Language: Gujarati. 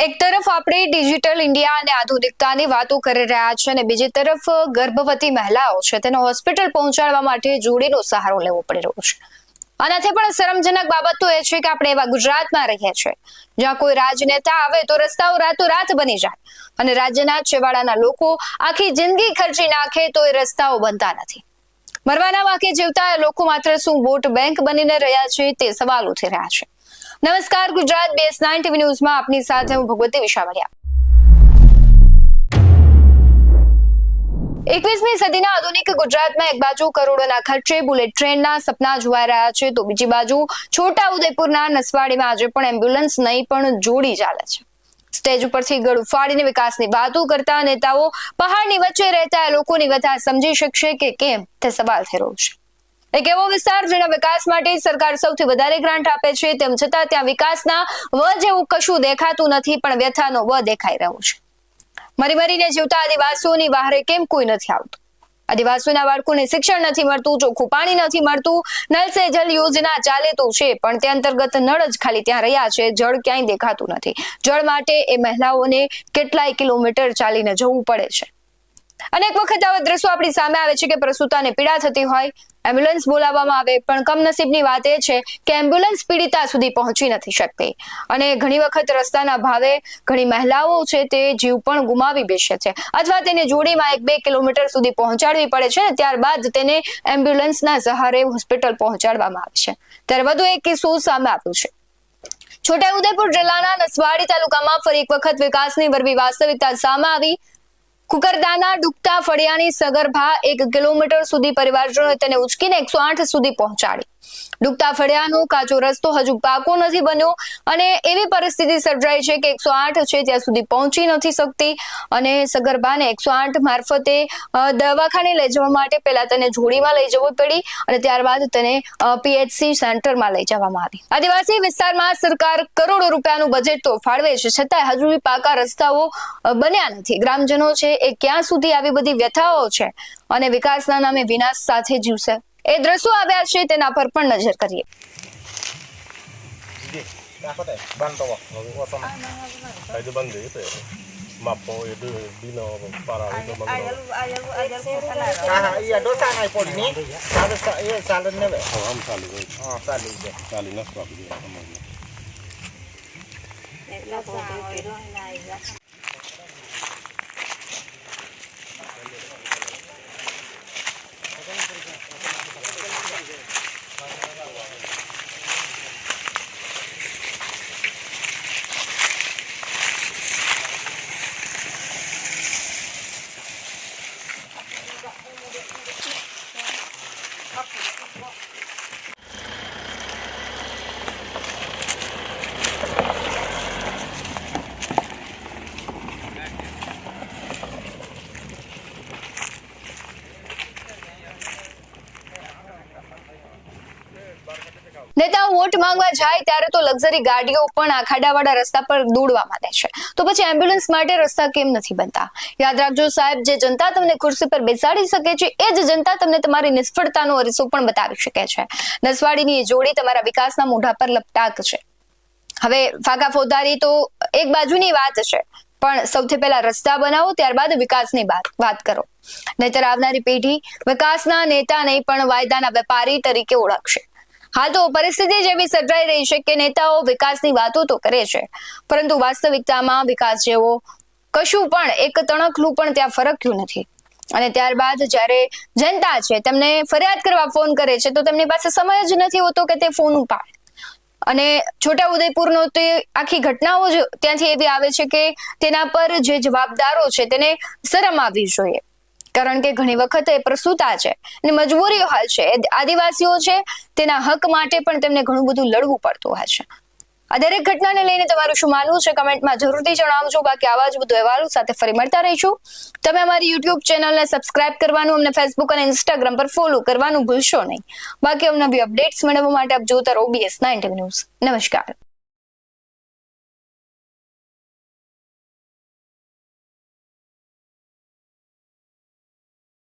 એક તરફ આપણે ડિજિટલ ઇન્ડિયા અને આધુનિકતાની વાતો કરી રહ્યા છે અને બીજી તરફ ગર્ભવતી મહિલાઓ છે તેને હોસ્પિટલ પહોંચાડવા માટે જોડીનો સહારો લેવો પડી રહ્યો છે। આનાથી પણ શરમજનક બાબત તો એ છે કે આપણે એવા ગુજરાતમાં રહીએ છીએ જ્યાં કોઈ રાજનેતા આવે તો રસ્તાઓ રાતોરાત બની જાય અને રાજ્યના છેવાડાના લોકો આખી જિંદગી ખર્ચી નાખે તો એ રસ્તાઓ બનતા નથી। મરવાના વાકે જીવતા લોકો માત્ર શું વોટ બેંક બનીને રહ્યા છે તે સવાલ ઉઠી રહ્યા છે। નમસ્કાર, ગુજરાત BS9 TV ન્યૂઝમાં આપની સાથે હું ભગવતી વિશાવડિયા। 21મી સદીના આધુનિક ગુજરાતમાં એક બાજુ કરોડોના ખર્ચે બુલેટ ટ્રેનના સપના જોવાઈ રહ્યા છે તો બીજી બાજુ છોટા ઉદેપુરના નસવાડીમાં આજે પણ એમ્બ્યુલન્સ નહીં પણ જોડી ચાલે છે। સ્ટેજ ઉપરથી ગળું ફાડીને વિકાસની વાતો કરતા નેતાઓ પહાડની વચ્ચે રહેતા લોકોની વ્યથા સમજી શકશે કે કેમ તે સવાલ થઈ રહ્યો છે। એક એવો વિસ્તાર જેના વિકાસ માટે સરકાર સૌથી વધારે ગ્રાન્ટ આપે છે તેમ છતાં ત્યાં વિકાસના વ જેવું કશું દેખાતું નથી પણ વ્યથાનો વ દેખાઈ રહ્યો છે। મરીને જીવતા આદિવાસીઓની બહારે કેમ કોઈ નથી આવતું? આદિવાસીઓના બાળકોને શિક્ષણ નથી મળતું, ચોખ્ખું પાણી નથી મળતું, નલ સે જલ યોજના ચાલે તો છે પણ તે અંતર્ગત નળ જ ખાલી ત્યાં રહ્યા છે, જળ ક્યાંય દેખાતું નથી। જળ માટે એ મહિલાઓને કેટલાય કિલોમીટર ચાલીને જવું પડે છે। અનેક વખત આવા દ્રશ્યો આપણી સામે આવે છે કે પ્રસૂતાને પીડા થતી હોય, એમ્બ્યુલન્સ બોલાવવામાં આવે પણ કમનસીબની વાત એ છે કે એમ્બ્યુલન્સ પીડિતા સુધી પહોંચી નથી શકતી અને ઘણી વખત રસ્તાના ભાવે ઘણી મહિલાઓ છે તે જીવ પણ ગુમાવી બેસે છે અથવા તેને જોડીમાં 1-2 કિલોમીટર સુધી પહોંચાડવી પડે છે અને ત્યારબાદ તેને એમ્બ્યુલન્સના સહારે હોસ્પિટલ પહોંચાડવામાં આવે છે। ત્યારે વધુ એક કિસ્સો સામે આવ્યો છે। છોટાઉદેપુર જિલ્લાના નસવાડી તાલુકામાં ફરી એક વખત વિકાસની વરવી વાસ્તવિકતા સામે આવી। કુકરદાના ડૂબતા ફળિયાની સગર્ભા 1 કિલોમીટર સુધી પરિવારજનોએ તેને ઉચકીને 108 સુધી પહોંચાડી। ડૂબતા ફળિયાનો કાચો રસ્તો હજુ પાકો નથી બન્યો અને એવી પરિસ્થિતિ સર્જાઈ છે કે 108 છે ત્યાં સુધી પહોંચી નથી શકતી અને સગર્ભાને 108 મારફતે દવાખાને લઈ જવા માટે પહેલા તેને જોડીમાં લઈ જવું પડી અને ત્યારબાદ તેને PHC સેન્ટરમાં લઈ જવામાં આવી। આદિવાસી વિસ્તારમાં સરકાર કરોડો રૂપિયાનું બજેટ તો ફાળવે છે છતાં હજુ પાકા રસ્તાઓ બન્યા નથી। ગ્રામજનો છે એ ક્યાં સુધી આવી બધી વ્યથાઓ છે અને વિકાસના નામે વિનાશ સાથે જીવશે? એ દ્રશ્યો આવ્યા છે તેના પર પણ નજર કરીએ। નેતાઓ વોટ માંગવા જાય ત્યારે તો લક્ઝરી ગાડીઓ પણ આ ખાડાવાળા રસ્તા પર દોડવા માંડે છે તો પછી એમ્બ્યુલન્સ માટે રસ્તા કેમ નથી બનતા? યાદ રાખજો સાહેબ, જે જનતા તમને ખુરશી પર બેસાડી શકે છે એ જ જનતા તમને તમારી નિષ્ફળતાનો અરીસો પણ બતાવી શકે છે। નસવાડીની જોડી તમારા વિકાસના મોઢા પર લપટાક છે। હવે ફાકા ફોદારી તો એક બાજુની વાત છે પણ સૌથી પહેલા રસ્તા બનાવો ત્યારબાદ વિકાસની વાત કરો, નહીતર આવનારી પેઢી વિકાસના નેતા નહીં પણ વાયદાના વેપારી તરીકે ઓળખશે। હાલ તો પરિસ્થિતિ જેવી સર્જાઈ રહી છે કે નેતાઓ વિકાસની વાતો તો કરે છે પરંતુ વાસ્તવિકતામાં વિકાસ જેવો કશું પણ એક તણખલું પણ ત્યાં ફરક્યું નથી અને ત્યારબાદ જ્યારે જનતા છે તેમને ફરિયાદ કરવા ફોન કરે છે તો તેમની પાસે સમય જ નથી હોતો કે તે ફોન ઉપાડે અને છોટાઉદેપુરનો તે આખી ઘટનાઓ જ ત્યાંથી એવી આવે છે કે તેના પર જે જવાબદારો છે તેને શરમ આવવી જોઈએ કારણ કે ઘણી વખત એ પ્રસૂતા છે અને મજબૂરી હોય છે, આદિવાસીઓ છે તેના હક માટે પણ તેમને ઘણું બધું લડવું પડતું હોય છે। આ દરેક ઘટનાને લઈને તમારું શું માનવું છે કમેન્ટમાં જરૂરથી જણાવજો। બાકી આવા જ બધું અહેવાલો સાથે ફરી મળતા રહીશું। તમે અમારી YouTube ચેનલને સબસ્ક્રાઇબ કરવાનું, અમને Facebook અને Instagram પર ફોલો કરવાનું ભૂલશો નહીં। બાકી અવનવી અપડેટ્સ મેળવવા માટે આપ જોતા રહો BS9 TV ન્યૂઝ। નમસ્કાર।